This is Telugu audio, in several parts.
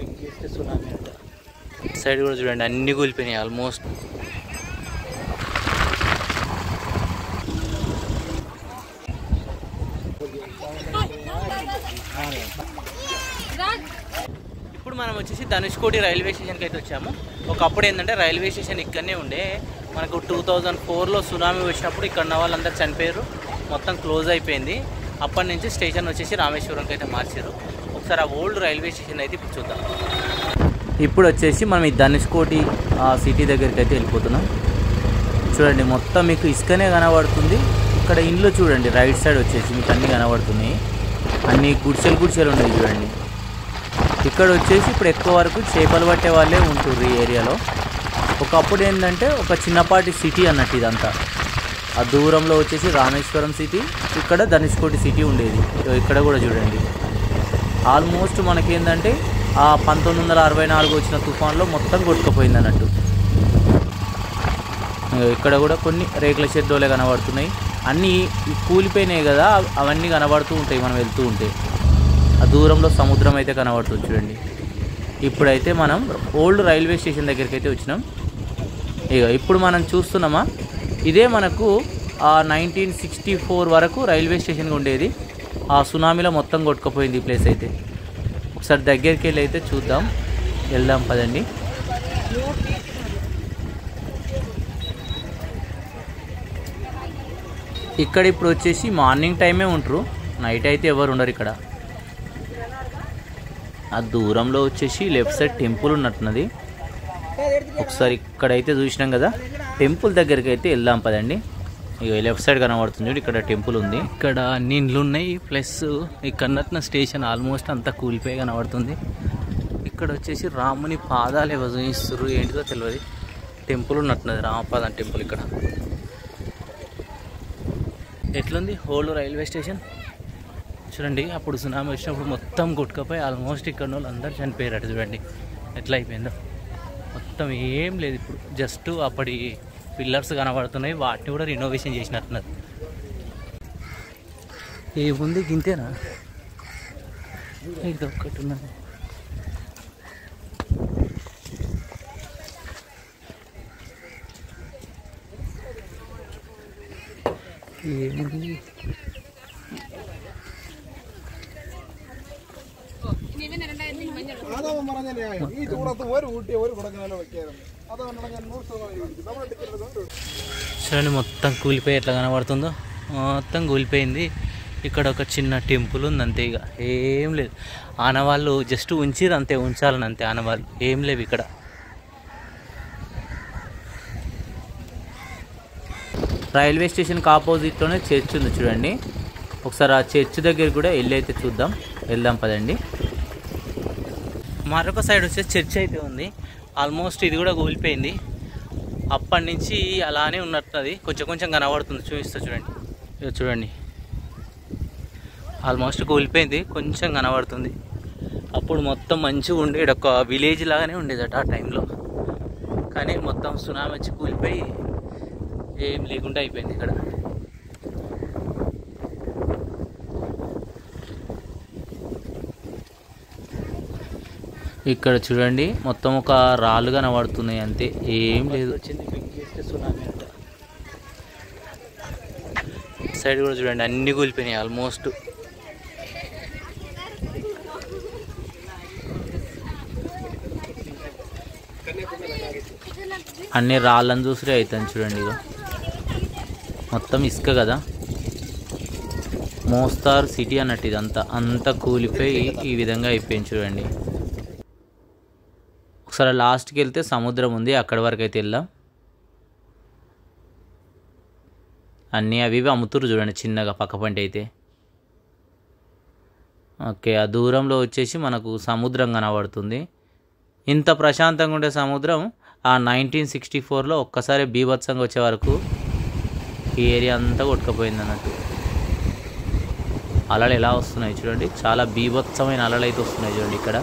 బిగ్గెస్ట్ సునామీ అంట. ఇటు సైడ్ కూడా చూడండి అన్నీ కూలిపోయినాయి ఆల్మోస్ట్. ఇప్పుడు మనం వచ్చేసి ధనుష్కోటి రైల్వే స్టేషన్కి అయితే వచ్చాము. ఒకప్పుడు ఏంటంటే రైల్వే స్టేషన్ ఇక్కడనే ఉండే. మనకు 2004లో సునామీ వచ్చినప్పుడు ఇక్కడ ఉన్న వాళ్ళందరూ చనిపోయారు, మొత్తం క్లోజ్ అయిపోయింది. అప్పటి నుంచి స్టేషన్ వచ్చేసి రామేశ్వరంకి అయితే మార్చారు. ఒకసారి ఆ ఓల్డ్ రైల్వే స్టేషన్ అయితే ఇప్పుడు చూద్దాం. ఇప్పుడు వచ్చేసి మనం ఈ ధనుష్కోటి సిటీ దగ్గరికి అయితే వెళ్ళిపోతున్నాం. చూడండి మొత్తం మీకు ఇసుకనే కనబడుతుంది. ఇక్కడ ఇండ్లు చూడండి రైట్ సైడ్ వచ్చేసి మీకు అన్నీ కనబడుతున్నాయి. అన్నీ గుడిసెలు ఉన్నాయి చూడండి. ఇక్కడ వచ్చేసి ఇప్పుడు ఎక్కువ వరకు చేపలు పట్టే వాళ్ళే ఉంటుర్రు ఈ ఏరియాలో. ఒకప్పుడు ఏంటంటే ఒక చిన్నపాటి సిటీ అన్నట్టు ఇదంతా. ఆ దూరంలో వచ్చేసి రామేశ్వరం సిటీ, ఇక్కడ ధనుష్కోటి సిటీ ఉండేది. ఇక్కడ కూడా చూడండి ఆల్మోస్ట్ మనకేంటంటే ఆ 1964 వచ్చిన తుఫాన్లో మొత్తం కొట్టుకుపోయింది అన్నట్టు. ఇక్కడ కూడా కొన్ని రేకుల షెడ్డోలే కనబడుతున్నాయి. అన్నీ కూలిపోయినాయి కదా, అవన్నీ కనబడుతూ ఉంటాయి మనం వెళ్తూ ఉంటే. ఆ దూరంలో సముద్రం అయితే కనబడుతుంది చూడండి. ఇప్పుడైతే మనం ఓల్డ్ రైల్వే స్టేషన్ దగ్గరికి అయితే వచ్చినాం. ఇప్పుడు మనం చూస్తున్నామా, ఇదే మనకు 1964 వరకు రైల్వే స్టేషన్గా ఉండేది. ఆ సునామీలో మొత్తం కొట్టుకుపోయింది ఈ ప్లేస్ అయితే. ఒకసారి దగ్గరికి వెళ్ళి అయితే చూద్దాం, వెళ్దాం పదండి. ఇక్కడ ఇప్పుడు వచ్చేసి మార్నింగ్ టైమే ఉంటారు, నైట్ అయితే ఎవరు ఉండరు ఇక్కడ. ఆ దూరంలో వచ్చేసి లెఫ్ట్ సైడ్ టెంపుల్ ఉన్నట్టున్నది. ఒకసారి ఇక్కడైతే చూసినాం కదా, టెంపుల్ దగ్గరికి అయితే వెళ్దాం పదండి. ఇక లెఫ్ట్ సైడ్ కనబడుతుంది, ఇక్కడ టెంపుల్ ఉంది. ఇక్కడ అన్ని ఇండ్లు ఉన్నాయి, ప్లస్ ఇక్కడ స్టేషన్ ఆల్మోస్ట్ అంతా కూలిపోయి కనబడుతుంది. ఇక్కడ వచ్చేసి రాముని పాదాలు ఏవో చూపిస్తున్నారు, ఏంటిదో తెలియదు. టెంపుల్ ఉన్నట్టున్నది, రామపాదం టెంపుల్. ఇక్కడ ఎట్లుంది ఓల్డ్ రైల్వే స్టేషన్ చూడండి. అప్పుడు సునామీ వచ్చినప్పుడు మొత్తం కొట్టుకపోయి ఆల్మోస్ట్ ఇక్కడ వాళ్ళు అందరూ చనిపోయారు. చూడండి ఎట్లా అయిపోయిందో, మొత్తం ఏం లేదు. ఇప్పుడు జస్ట్ అప్పటి పిల్లర్స్ కనబడుతున్నాయి, వాటిని కూడా రినోవేషన్ చేసినట్టున్నారు. ఏముంది గింతేనా, ఇది ఒక్కటి ఉన్నది. ఏముంది చూడండి, మొత్తం కూలిపోయి ఎట్లా కనబడుతుందో, మొత్తం కూలిపోయింది. ఇక్కడ ఒక చిన్న టెంపుల్ ఉంది అంతే, ఇక ఏం లేదు. ఆనవాళ్ళు జస్ట్ ఉంచిరు అంతే, ఉంచాలని అంతే, ఆనవాళ్ళు ఏం లేవు ఇక్కడ. రైల్వే స్టేషన్కి ఆపోజిట్లోనే చర్చ్ ఉంది చూడండి. ఒకసారి ఆ చర్చ్ దగ్గర కూడా వెళ్ళి అయితే చూద్దాం, వెళ్దాం పదండి. మరొక సైడ్ వచ్చేసి చర్చ్ అయితే ఉంది. ఆల్మోస్ట్ ఇది కూడా కూలిపోయింది. అప్పటి నుంచి అలానే ఉన్నట్టున్నది, కొంచెం కొంచెం కనబడుతుంది, చూపిస్తా చూడండి. ఇది చూడండి ఆల్మోస్ట్ కూలిపోయింది, కొంచెం కనబడుతుంది. అప్పుడు మొత్తం మంచిగా ఉండేది, ఒక విలేజ్ లాగానే ఉండేదట ఆ టైంలో. కానీ మొత్తం సునామీ వచ్చి కూలిపోయి ఏం లేకుండా అయిపోయింది ఇక్కడ. ఇక్కడ చూడండి మొత్తం ఒక రాళ్ళు కనబడుతున్నాయి అంతే, ఏం లేదు. వచ్చింది బిగ్గెస్ట్ సునామీ అంట. సైడ్ కూడా చూడండి అన్నీ కూలిపోయినాయి ఆల్మోస్ట్. అన్ని రాళ్ళని చూసి అవుతుంది చూడండి. ఇక మొత్తం ఇసుక కదా, మోస్తారు సిటీ అన్నట్టు ఇదంతా, అంతా కూలిపోయి ఈ విధంగా అయిపోయింది చూడండి. ఒకసారి లాస్ట్కి వెళ్తే సముద్రం ఉంది, అక్కడి వరకు అయితే వెళ్దాం. అన్నీ అవి అమ్ముతురు చూడండి చిన్నగా పక్కపంటి అయితే. ఓకే, ఆ దూరంలో వచ్చేసి మనకు సముద్రం కనబడుతుంది. ఇంత ప్రశాంతంగా ఉండే సముద్రం ఆ 1964లో ఒక్కసారి బీభత్సంగా వచ్చే వరకు ఈ ఏరియా అంతా కొట్టుకుపోయింది అన్నట్టు. అలలు ఎలా వస్తున్నాయి చూడండి, చాలా బీభత్సమైన అలలు అయితే వస్తున్నాయి చూడండి. ఇక్కడ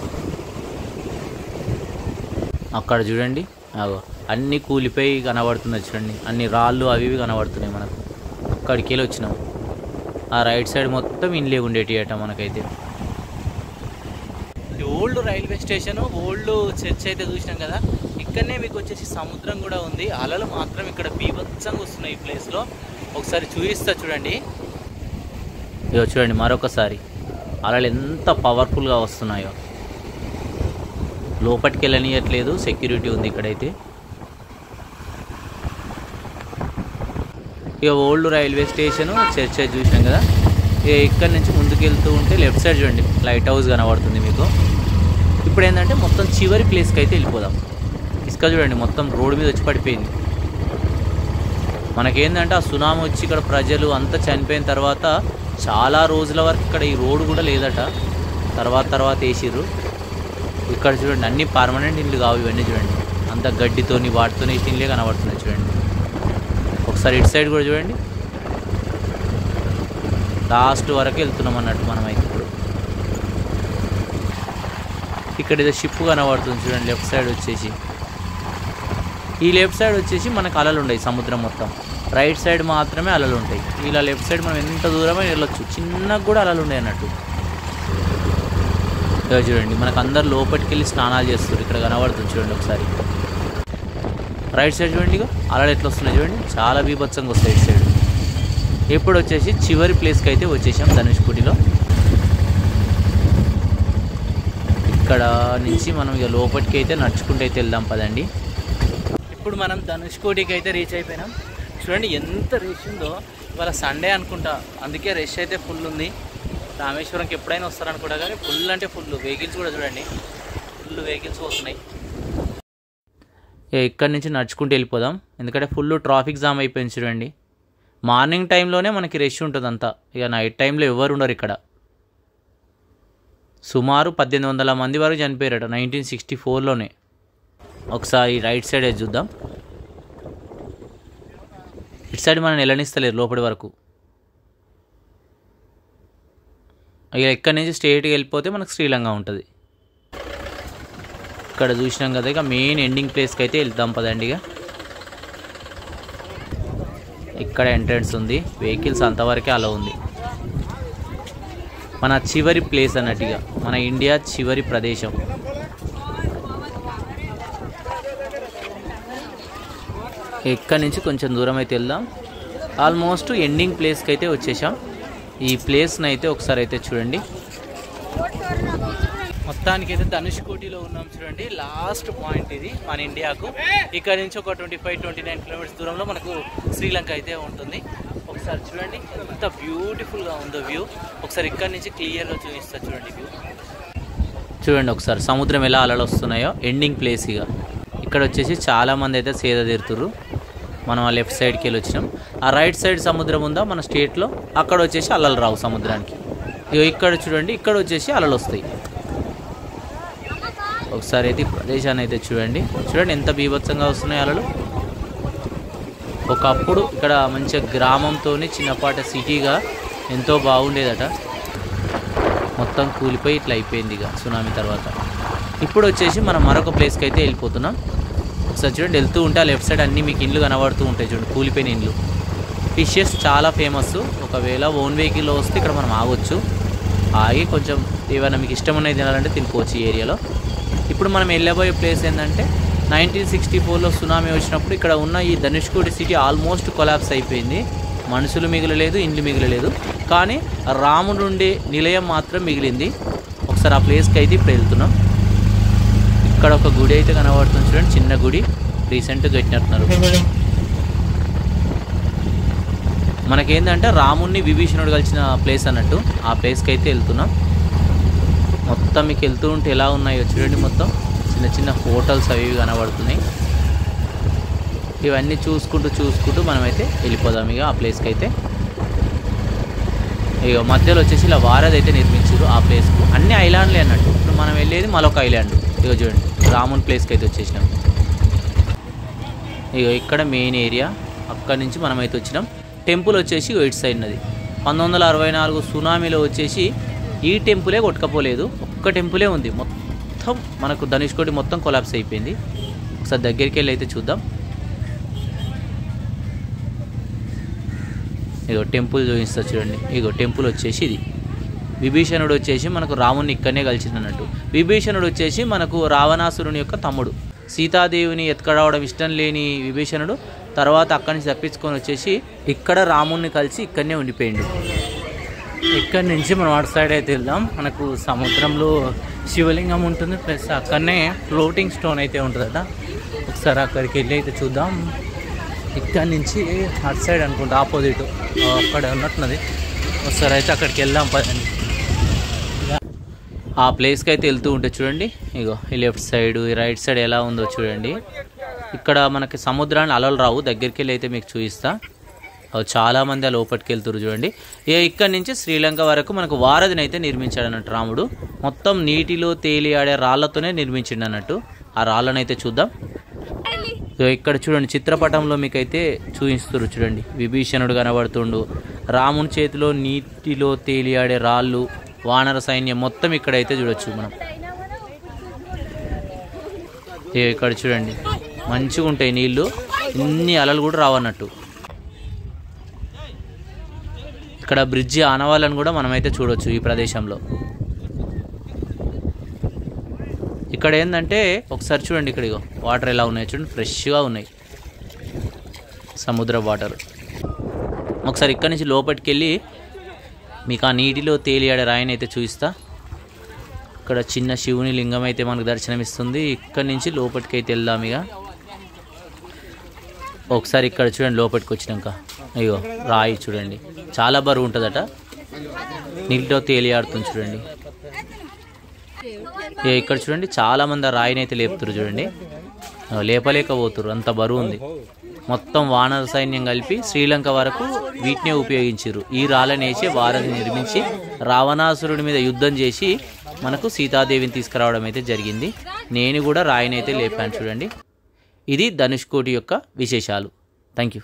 అక్కడ చూడండి అన్నీ కూలిపోయి కనబడుతున్నాయి చూడండి, అన్ని రాళ్ళు అవి ఇవి కనబడుతున్నాయి మనకు. అక్కడికి వెళ్ళి వచ్చినాం. ఆ రైట్ సైడ్ మొత్తం ఇండ్లే ఉండేటి అట మనకైతే. Old railway station, old church అయితే చూసినాం కదా. ఇక్కడనే మీకు వచ్చేసి సముద్రం కూడా ఉంది. అలలు మాత్రం ఇక్కడ బీభత్సంగా వస్తున్నాయి ఈ ప్లేస్లో. ఒకసారి చూపిస్తా చూడండి. ఇదో చూడండి మరొకసారి అలలు ఎంత పవర్ఫుల్గా వస్తున్నాయో. లోపలికి వెళ్ళనియట్లేదు, సెక్యూరిటీ ఉంది ఇక్కడైతే. ఇక ఓల్డ్ రైల్వే స్టేషను, చర్చ్ చూసినాం కదా. ఇక ఇక్కడ నుంచి ముందుకు వెళ్తూ ఉంటే లెఫ్ట్ సైడ్ చూడండి లైట్ హౌస్ కనబడుతుంది మీకు. ఇప్పుడు ఏంటంటే మొత్తం చివరి ప్లేస్కి అయితే వెళ్ళిపోదాం. ఇసుక చూడండి మొత్తం రోడ్డు మీద వచ్చి పడిపోయింది. మనకేంటంటే ఆ సునామీ వచ్చి ఇక్కడ ప్రజలు అంతా చనిపోయిన తర్వాత చాలా రోజుల వరకు ఇక్కడ ఈ రోడ్డు కూడా లేదట. తర్వాత వేసిర్రు. ఇక్కడ చూడండి అన్ని పర్మనెంట్ ఇండ్లు కావు ఇవన్నీ. చూడండి అంత గడ్డితోని వాటితోని వేసిన ఇండ్లే కనబడుతున్నాయి చూడండి. ఒకసారి ఇటు సైడ్ కూడా చూడండి. లాస్ట్ వరకు వెళ్తున్నాం అన్నట్టు మనమైతే. ఇప్పుడు ఇక్కడ ఏదో షిప్ కనబడుతుంది చూడండి లెఫ్ట్ సైడ్ వచ్చేసి. ఈ లెఫ్ట్ సైడ్ వచ్చేసి మనకు అలలు ఉంటాయి సముద్రం మొత్తం. రైట్ సైడ్ మాత్రమే అలలు ఉంటాయి. ఇలా లెఫ్ట్ సైడ్ మనం ఎంత దూరమే వెళ్ళొచ్చు, చిన్నగా కూడా అలలు ఉన్నాయి అన్నట్టు. చూడండి మనకు అందరు లోపలికి వెళ్ళి స్నానాలు చేస్తారు. ఇక్కడ కనబడుతుంది చూడండి ఒకసారి. రైట్ సైడ్ చూడండి ఇక అలలు ఎట్లా వస్తున్నాయి చూడండి, చాలా బీభత్సంగా వస్తాయి ఇటు సైడ్. ఇప్పుడు వచ్చేసి చివరి ప్లేస్కి అయితే వచ్చేసాం ధనుష్కోటిలో. ఇక్కడ నుంచి మనం ఇక లోపలికి అయితే నడుచుకుంటూ అయితే వెళ్దాం పదండి. ఇప్పుడు మనం ధనుష్కోటికి అయితే రీచ్ అయిపోయినాం. చూడండి ఎంత రష్ ఉందో. ఇవాళ సండే అనుకుంటా, అందుకే రష్ అయితే ఫుల్ ఉంది. రామేశ్వరంకి ఎప్పుడైనా వస్తారనుకుంటా కానీ ఫుల్ అంటే ఫుల్. వెహికల్స్ కూడా చూడండి ఫుల్ వెహికల్స్ వస్తున్నాయి. ఇక్కడి నుంచి నడుచుకుంటూ వెళ్ళిపోదాం, ఎందుకంటే ఫుల్ ట్రాఫిక్ జామ్ అయిపోయింది చూడండి. మార్నింగ్ టైంలోనే మనకి రష్ ఉంటుంది అంతా, ఇక నైట్ టైంలో ఎవరు ఉండరు ఇక్కడ. సుమారు 1800 మంది వరకు చనిపోయారట 1964లోనే. ఒకసారి రైట్ సైడ్ అయితే చూద్దాం. ఇటు సైడ్ మనం వెళ్ళనిస్తలేరు లోపలి వరకు. ఇక ఇక్కడి నుంచి స్ట్రేట్గా వెళ్ళిపోతే మనకు శ్రీలంక ఉంటుంది. ఇక్కడ చూసినాం కదా, ఇక మెయిన్ ఎండింగ్ ప్లేస్కి అయితే వెళ్దాం పదండి. ఇక ఇక్కడ ఎంట్రన్స్ ఉంది, వెహికల్స్ అంతవరకే అలా ఉంది. మన చివరి ప్లేస్ అన్నట్టుగా, మన ఇండియా చివరి ప్రదేశం. ఇక్కడి నుంచి కొంచెం దూరం అయితే వెళ్దాం. ఆల్మోస్ట్ ఎండింగ్ ప్లేస్కి అయితే వచ్చేసాం. ఈ ప్లేస్ని అయితే ఒకసారి అయితే చూడండి. మొత్తానికి అయితే ధనుష్కోటిలో ఉన్నాం చూడండి. లాస్ట్ పాయింట్ ఇది మన ఇండియాకు. ఇక్కడ నుంచి ఒక 25-29 కిలోమీటర్స్ దూరంలో మనకు శ్రీలంక అయితే ఉంటుంది. ఒకసారి చూడండి ఎంత బ్యూటిఫుల్గా ఉందో వ్యూ. ఒకసారి ఇక్కడ నుంచి క్లియర్గా చూపిస్తా చూడండి వ్యూ. చూడండి ఒకసారి సముద్రం ఎలా అలలు వస్తున్నాయో. ఎండింగ్ ప్లేస్ ఇక ఇక్కడ వచ్చేసి చాలామంది అయితే సేద తీరుతుర్రు. మనం ఆ లెఫ్ట్ సైడ్కి వెళ్ళి వచ్చినాం. ఆ రైట్ సైడ్ సముద్రం ఉందా మన స్టేట్లో, అక్కడ వచ్చేసి అలలు రావు సముద్రానికి. ఇక్కడ చూడండి ఇక్కడ వచ్చేసి అలలు వస్తాయి. ఒకసారి అయితే ప్రదేశాన్ని అయితే చూడండి. చూడండి ఎంత బీభత్సంగా వస్తున్నాయి అలలు. ఒకప్పుడు ఇక్కడ మంచిగా గ్రామంతో చిన్నపాటి సిటీగా ఎంతో బాగుండేదట. మొత్తం కూలిపోయి ఇట్లా అయిపోయింది ఇక సునామీ తర్వాత. ఇప్పుడు వచ్చేసి మనం మరొక ప్లేస్కి అయితే వెళ్ళిపోతున్నాం. ఒకసారి చూడండి వెళ్తూ ఉంటే ఆ లెఫ్ట్ సైడ్ అన్నీ మీకు ఇండ్లు కనబడుతూ ఉంటాయి చూడండి, కూలిపోయిన ఇండ్లు. ఫిషెస్ చాలా ఫేమస్. ఒకవేళ ఓన్ వెహికల్లో వస్తే ఇక్కడ మనం ఆగొచ్చు. ఆగి కొంచెం ఏమైనా మీకు ఇష్టం ఉన్నది తినాలంటే తినుకోవచ్చు ఈ ఏరియాలో. ఇప్పుడు మనం వెళ్ళబోయే ప్లేస్ ఏంటంటే 1964లో సునామీ వచ్చినప్పుడు ఇక్కడ ఉన్న ఈ ధనుష్కోటి సిటీ ఆల్మోస్ట్ కొలాప్స్ అయిపోయింది. మనుషులు మిగలలేదు, ఇండ్లు మిగలలేదు, కానీ రాముడు ఉండే నిలయం మాత్రం మిగిలింది. ఒకసారి ఆ ప్లేస్కి అయితే ఇప్పుడు వెళ్తున్నాం. ఇక్కడ ఒక గుడి అయితే కనబడుతుంది చూడండి, చిన్న గుడి రీసెంట్గా కట్టినట్టున్నారు. మనకేంటంటే రాముడిని విభీషణుడు కలిసిన ప్లేస్ అన్నట్టు, ఆ ప్లేస్కి అయితే వెళ్తున్నాం. మొత్తం మీకు వెళ్తూ ఉంటే ఎలా ఉన్నాయో చూడండి, మొత్తం చిన్న చిన్న హోటల్స్ అవి కనబడుతున్నాయి. ఇవన్నీ చూసుకుంటూ మనమైతే వెళ్ళిపోదాం ఇక ఆ ప్లేస్కి అయితే. ఇక మధ్యలో వచ్చేసి ఇలా వారధి అయితే నిర్మించారు ఆ ప్లేస్కు. అన్ని ఐలాండ్లే అన్నట్టు. ఇప్పుడు మనం వెళ్ళేది మరొక ఐలాండ్. ఇక చూడండి రాముని ప్లేస్కి అయితే వచ్చేసినాం. ఇక ఇక్కడ మెయిన్ ఏరియా, అక్కడి నుంచి మనమైతే వచ్చినాం. టెంపుల్ వచ్చేసి ఇటు సైడ్ ఉన్నది. 1964 సునామీలో వచ్చేసి ఈ టెంపులే కొట్టుకపోలేదు, ఒక్క టెంపులే ఉంది. మొత్తం మనకు ధనుష్కోటి మొత్తం కొలాప్స్ అయిపోయింది. ఒకసారి దగ్గరికి వెళ్ళి అయితే చూద్దాం. ఇగో టెంపుల్ చూపిస్తా చూడండి. ఇగో టెంపుల్ వచ్చేసి ఇది విభీషణుడు వచ్చేసి మనకు రాముని ఇక్కడనే కలిసిందన్నట్టు. విభీషణుడు వచ్చేసి మనకు రావణాసురుని యొక్క తమ్ముడు. సీతాదేవిని ఎత్తుకరావడం ఇష్టం లేని విభీషణుడు తర్వాత అక్కడి నుంచి తప్పించుకొని వచ్చేసి ఇక్కడ రాముని కలిసి ఇక్కడనే ఉండిపోయిండు. ఇక్కడి నుంచి మనం అటు సైడ్ అయితే వెళ్దాం. మనకు సముద్రంలో శివలింగం ఉంటుంది, ప్లస్ అక్కడనే ఫ్లోటింగ్ స్టోన్ అయితే ఉంటుందట. ఒకసారి అక్కడికి వెళ్ళి అయితే చూద్దాం. ఇక్కడి నుంచి అటు సైడ్ అనుకుంటా ఆపోజిట్ అక్కడ ఉన్నట్టున్నది. ఒకసారి అయితే అక్కడికి వెళ్దాం పదండి. ఆ ప్లేస్కి అయితే వెళ్తూ ఉంటే చూడండి, ఇగో ఈ లెఫ్ట్ సైడ్ ఈ రైట్ సైడ్ ఎలా ఉందో చూడండి. ఇక్కడ మనకి సముద్రాన్ని అలలు రావు, దగ్గరికి వెళ్ళి అయితే మీకు చూపిస్తా. చాలామంది ఆ లోపలికి వెళ్తున్నారు చూడండి. ఇక్కడి నుంచి శ్రీలంక వరకు మనకు వారధిని అయితే నిర్మించాడు అన్నట్టు రాముడు. మొత్తం నీటిలో తేలియాడే రాళ్లతోనే నిర్మించిండు అన్నట్టు. ఆ రాళ్ళను అయితే చూద్దాం. ఇక్కడ చూడండి చిత్రపటంలో మీకైతే చూపిస్తున్నారు చూడండి. విభీషణుడు కనబడుతుండు, రాముని చేతిలో నీటిలో తేలియాడే రాళ్ళు, వానర సైన్యం మొత్తం ఇక్కడైతే చూడొచ్చు మనం. ఇక్కడ చూడండి మంచిగా ఉంటాయి నీళ్ళు, ఇన్ని అలలు కూడా రావన్నట్టు. ఇక్కడ బ్రిడ్జి ఆనవాళ్ళని కూడా మనమైతే చూడొచ్చు ఈ ప్రదేశంలో. ఇక్కడ ఏంటంటే ఒకసారి చూడండి, ఇక్కడ ఇగో వాటర్ ఎలా ఉన్నాయి చూడండి, ఫ్రెష్గా ఉన్నాయి సముద్ర వాటర్. ఒకసారి ఇక్కడి నుంచి లోపలికి వెళ్ళి మీకు ఆ నీటిలో తేలియాడే రాయిని అయితే చూపిస్తా. ఇక్కడ చిన్న శివుని లింగం అయితే మనకు దర్శనమిస్తుంది. ఇక్కడి నుంచి లోపలికి అయితే వెళ్దాం. ఇక ఒకసారి ఇక్కడ చూడండి లోపలికి వచ్చినాక అయ్యో రాయి చూడండి, చాలా బరువు ఉంటుందట, నీటిలో తేలియాడుతుంది చూడండి. ఇక్కడ చూడండి చాలామంది ఆ రాయిని అయితే లేపుతారు చూడండి, లేపలేకపోతున్నారు అంత బరువు ఉంది. మొత్తం వానర సైన్యం కలిపి శ్రీలంక వరకు వీటినే ఉపయోగించారు. ఈ రాళ్ళని వేసి వారధిని నిర్మించి రావణాసురుడి మీద యుద్ధం చేసి మనకు సీతాదేవిని తీసుకురావడం అయితే జరిగింది. నేను కూడా రాయిని అయితే లేపాను చూడండి. ఇది ధనుష్కోటి యొక్క విశేషాలు. Thank you.